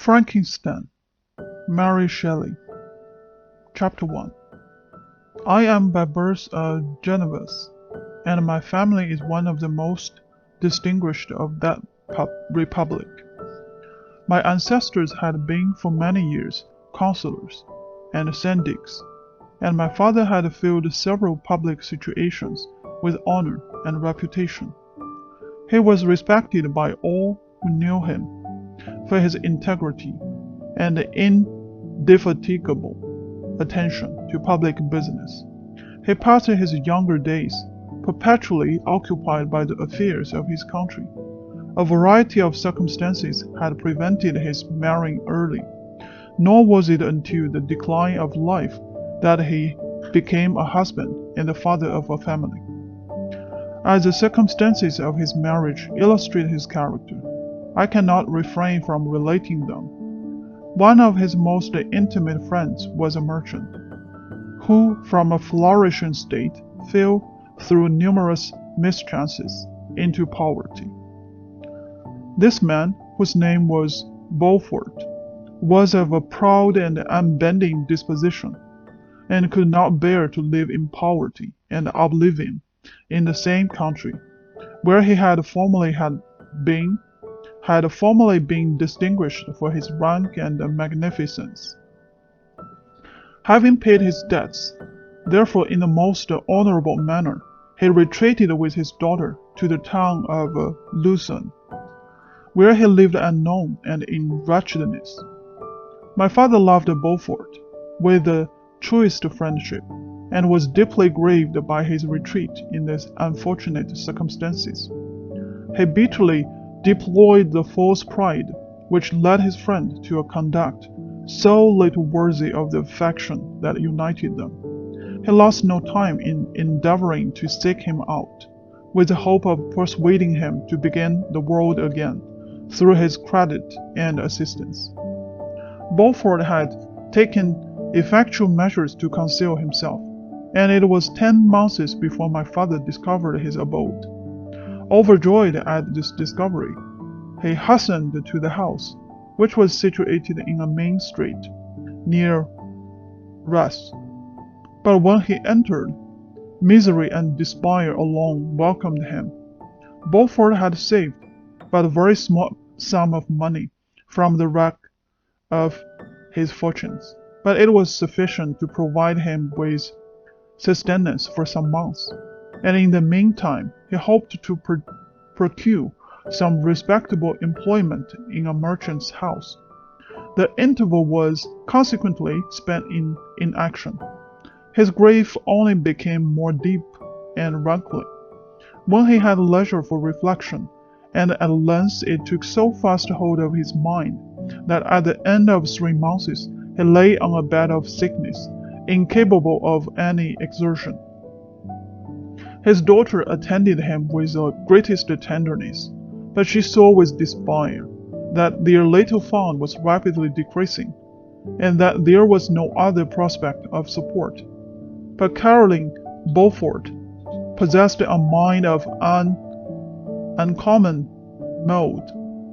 Frankenstein, Mary Shelley. Chapter 1. I am by birth a Genevese, and my family is one of the most distinguished of that republic. My ancestors had been for many years councillors and syndics, and my father had filled several public situations with honor and reputation. He was respected by all who knew him for his integrity and indefatigable attention to public business. He passed his younger days perpetually occupied by the affairs of his country. A variety of circumstances had prevented his marrying early, nor was it until the decline of life that he became a husband and the father of a family. As the circumstances of his marriage illustrate his character, I cannot refrain from relating them. One of his most intimate friends was a merchant, who from a flourishing state fell through numerous mischances into poverty. This man, whose name was Beaufort, was of a proud and unbending disposition, and could not bear to live in poverty and oblivion in the same country, where he had formerly been distinguished for his rank and magnificence. Having paid his debts, therefore, in the most honorable manner, he retreated with his daughter to the town of Lucerne, where he lived unknown and in wretchedness. My father loved Beaufort with the truest friendship, and was deeply grieved by his retreat in these unfortunate circumstances. He bitterly deplored the false pride which led his friend to a conduct so little worthy of the affection that united them. He lost no time in endeavoring to seek him out, with the hope of persuading him to begin the world again through his credit and assistance. Beaufort had taken effectual measures to conceal himself, and it was 10 months before my father discovered his abode. Overjoyed at this discovery, he hastened to the house, which was situated in a main street, near Rest. But when he entered, misery and despair alone welcomed him. Beaufort had saved but a very small sum of money from the wreck of his fortunes, but it was sufficient to provide him with sustenance for some months, and in the meantime he hoped to procure some respectable employment in a merchant's house. The interval was consequently spent in inaction. His grief only became more deep and rankling when he had leisure for reflection, and at length it took so fast hold of his mind that at the end of 3 months he lay on a bed of sickness, incapable of any exertion. His daughter attended him with the greatest tenderness, but she saw with despair that their little fund was rapidly decreasing, and that there was no other prospect of support. But Caroline Beaufort possessed a mind of uncommon mould,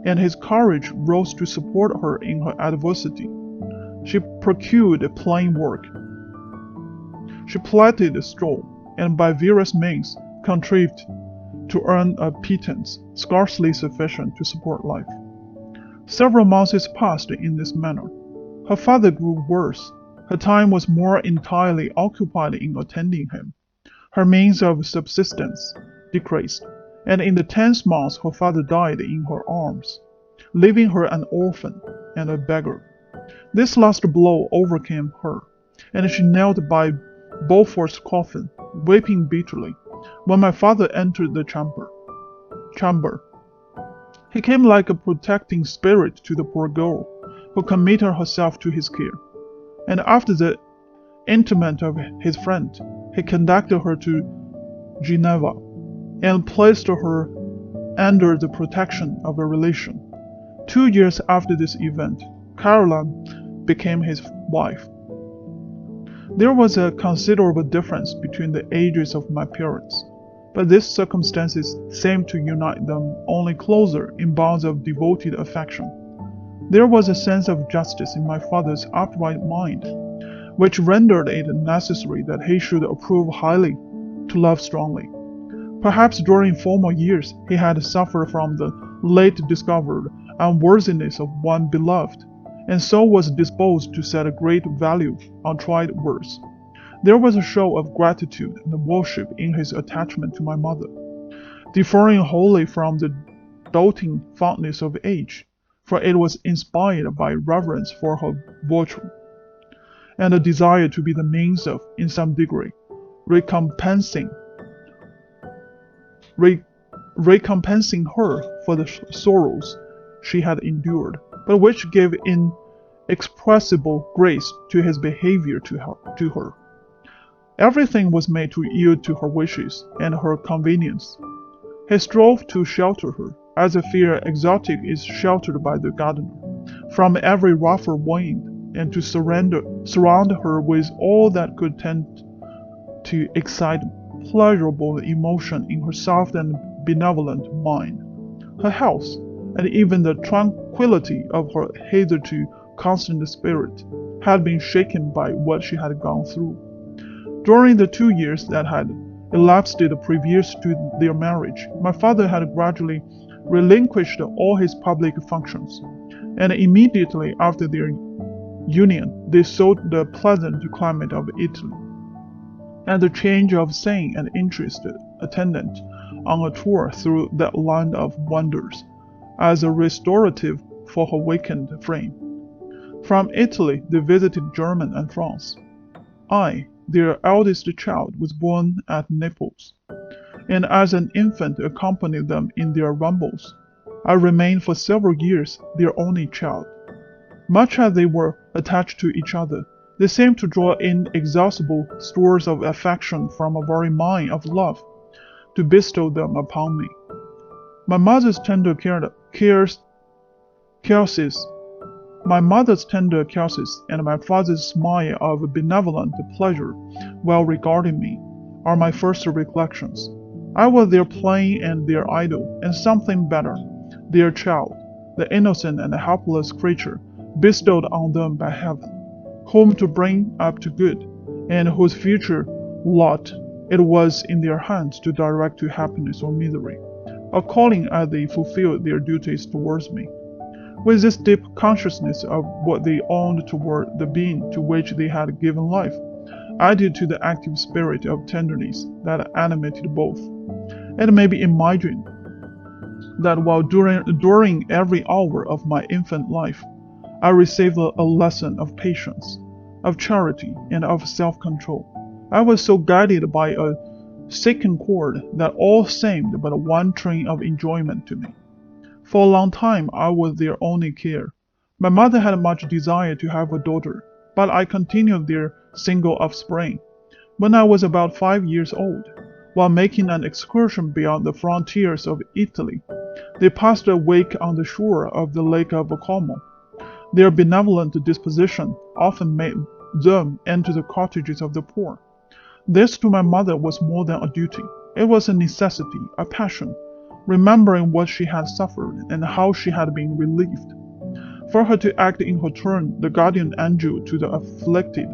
and his courage rose to support her in her adversity. She procured plain work. She plaited straw, and by various means contrived to earn a pittance scarcely sufficient to support life. Several months passed in this manner. Her father grew worse. Her time was more entirely occupied in attending him. Her means of subsistence decreased, and in the 10th month her father died in her arms, leaving her an orphan and a beggar. This last blow overcame her, and she knelt by Beaufort's coffin, weeping bitterly, when my father entered the chamber. He came like a protecting spirit to the poor girl, who committed herself to his care, and after the interment of his friend, he conducted her to Geneva, and placed her under the protection of a relation. 2 years after this event, Caroline became his wife. There was a considerable difference between the ages of my parents, but these circumstances seemed to unite them only closer in bonds of devoted affection. There was a sense of justice in my father's upright mind, which rendered it necessary that he should approve highly, to love strongly. Perhaps during former years he had suffered from the late discovered unworthiness of one beloved, and so was disposed to set a great value on tried words. There was a show of gratitude and worship in his attachment to my mother, differing wholly from the doting fondness of age, for it was inspired by reverence for her virtue, and a desire to be the means of, in some degree, recompensing her for the sorrows she had endured, but which gave inexpressible grace to his behavior to her. Everything was made to yield to her wishes and her convenience. He strove to shelter her, as a fair exotic is sheltered by the gardener, from every rougher wind, and to surround her with all that could tend to excite pleasurable emotion in her soft and benevolent mind. Her health, and even the tranquillity of her hitherto constant spirit, had been shaken by what she had gone through. During the 2 years that had elapsed previous to their marriage, my father had gradually relinquished all his public functions, and immediately after their union they sought the pleasant climate of Italy, and the change of scene and interest attendant on a tour through that land of wonders, as a restorative for her weakened frame. From Italy they visited Germany and France. I, their eldest child, was born at Naples, and as an infant accompanied them in their rambles. I remained for several years their only child. Much as they were attached to each other, they seemed to draw inexhaustible stores of affection from a very mine of love to bestow them upon me. My mother's tender caresses and my father's smile of benevolent pleasure while regarding me are my first recollections. I was their playing and their idol, and something better, their child, the innocent and helpless creature bestowed on them by heaven, whom to bring up to good, and whose future lot it was in their hands to direct to happiness or misery, according as they fulfilled their duties towards me. With this deep consciousness of what they owned toward the being to which they had given life, added to the active spirit of tenderness that animated both, it may be imagined that while during every hour of my infant life, I received a lesson of patience, of charity, and of self-control. I was so guided by a second chord that all seemed but one train of enjoyment to me. For a long time I was their only care. My mother had much desire to have a daughter, but I continued their single offspring. When I was about 5 years old, while making an excursion beyond the frontiers of Italy, they passed a week on the shore of the Lake of Como. Their benevolent disposition often made them enter the cottages of the poor. This to my mother was more than a duty. It was a necessity, a passion, remembering what she had suffered and how she had been relieved, for her to act in her turn the guardian angel to the afflicted.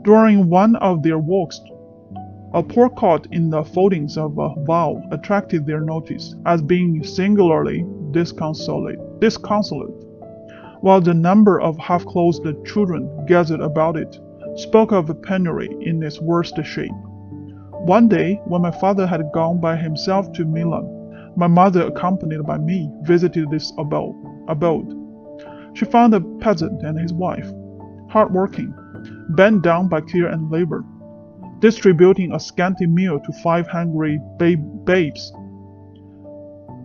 During one of their walks, a poor cot in the foldings of a bough attracted their notice as being singularly disconsolate, while the number of half-closed children gathered about it spoke of penury in its worst shape. One day, when my father had gone by himself to Milan, my mother, accompanied by me, visited this abode. She found a peasant and his wife, hard-working, bent down by care and labor, distributing a scanty meal to 5 hungry babes.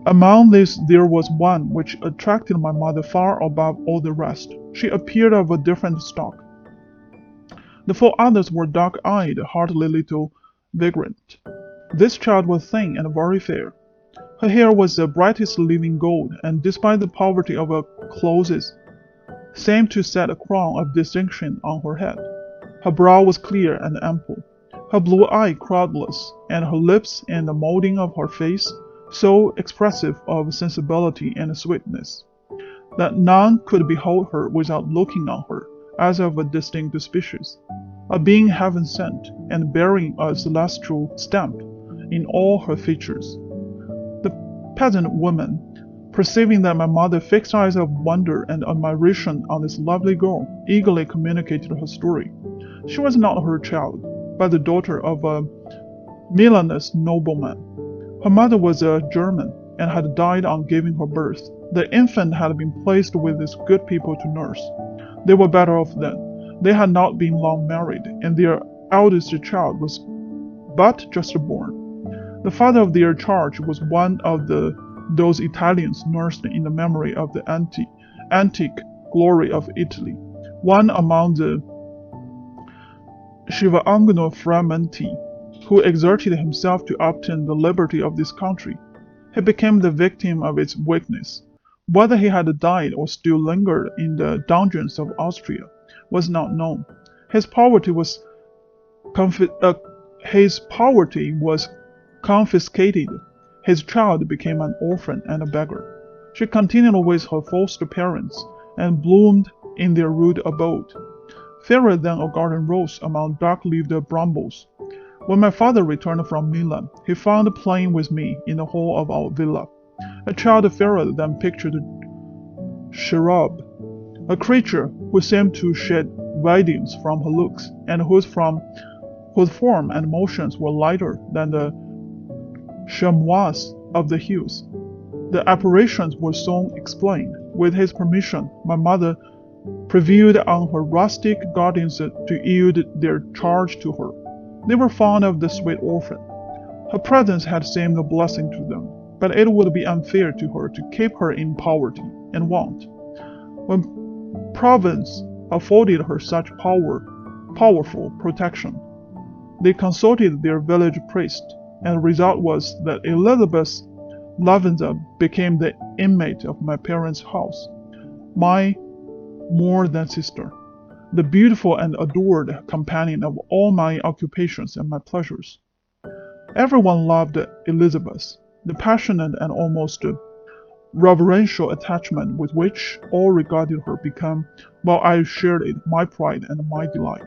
Among these there was one which attracted my mother far above all the rest. She appeared of a different stock. The 4 others were dark-eyed, hearty little vagrant. This child was thin and very fair. Her hair was the brightest living gold, and despite the poverty of her clothes, seemed to set a crown of distinction on her head. Her brow was clear and ample, her blue eye cloudless, and her lips and the molding of her face so expressive of sensibility and sweetness. that none could behold her without looking on her as of a distinct species, a being heaven sent, and bearing a celestial stamp in all her features. The peasant woman, perceiving that my mother fixed eyes of wonder and admiration on this lovely girl, eagerly communicated her story. She was not her child, but the daughter of a Milanese nobleman. Her mother was a German, and had died on giving her birth. The infant had been placed with these good people to nurse. They were better off then. They had not been long married, and their eldest child was but just born. The father of their charge was one of those Italians nursed in the memory of the antique glory of Italy, one among the Schiavangano Framenti, who exerted himself to obtain the liberty of this country. He became the victim of its weakness. Whether he had died or still lingered in the dungeons of Austria was not known. His poverty was confiscated. His child became an orphan and a beggar. She continued with her foster parents and bloomed in their rude abode, fairer than a garden rose among dark-leaved brambles. When my father returned from Milan, he found playing with me in the hall of our villa, a child fairer than pictured cherub, a creature who seemed to shed radiance from her looks, and whose form and motions were lighter than the chamois of the hills. The apparitions were soon explained. With his permission, my mother prevailed on her rustic guardians to yield their charge to her. They were fond of the sweet orphan. Her presence had seemed a blessing to them, but it would be unfair to her to keep her in poverty and want. When Providence afforded her such powerful protection, they consulted their village priest, and the result was that Elizabeth Lavenza became the inmate of my parents' house, my more than sister, the beautiful and adored companion of all my occupations and my pleasures. Everyone loved Elizabeth. The passionate and almost reverential attachment with which all regarded her became, while I shared it, my pride and my delight.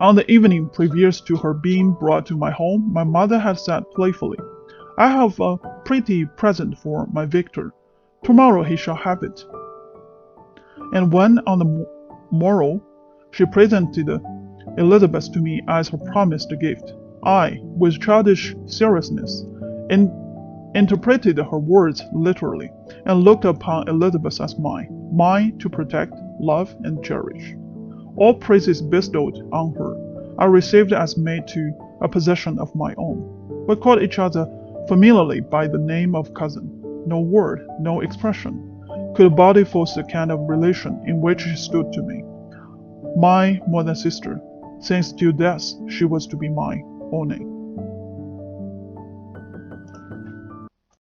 On the evening previous to her being brought to my home, my mother had said playfully, "I have a pretty present for my Victor. Tomorrow he shall have it." And when on the morrow she presented Elizabeth to me as her promised gift, I, with childish seriousness, interpreted her words literally, and looked upon Elizabeth as mine to protect, love, and cherish. All praises bestowed on her I received as made to a possession of my own. We called each other familiarly by the name of cousin. No word, no expression, could body force the kind of relation in which she stood to me. My more than sister, since till death she was to be my own.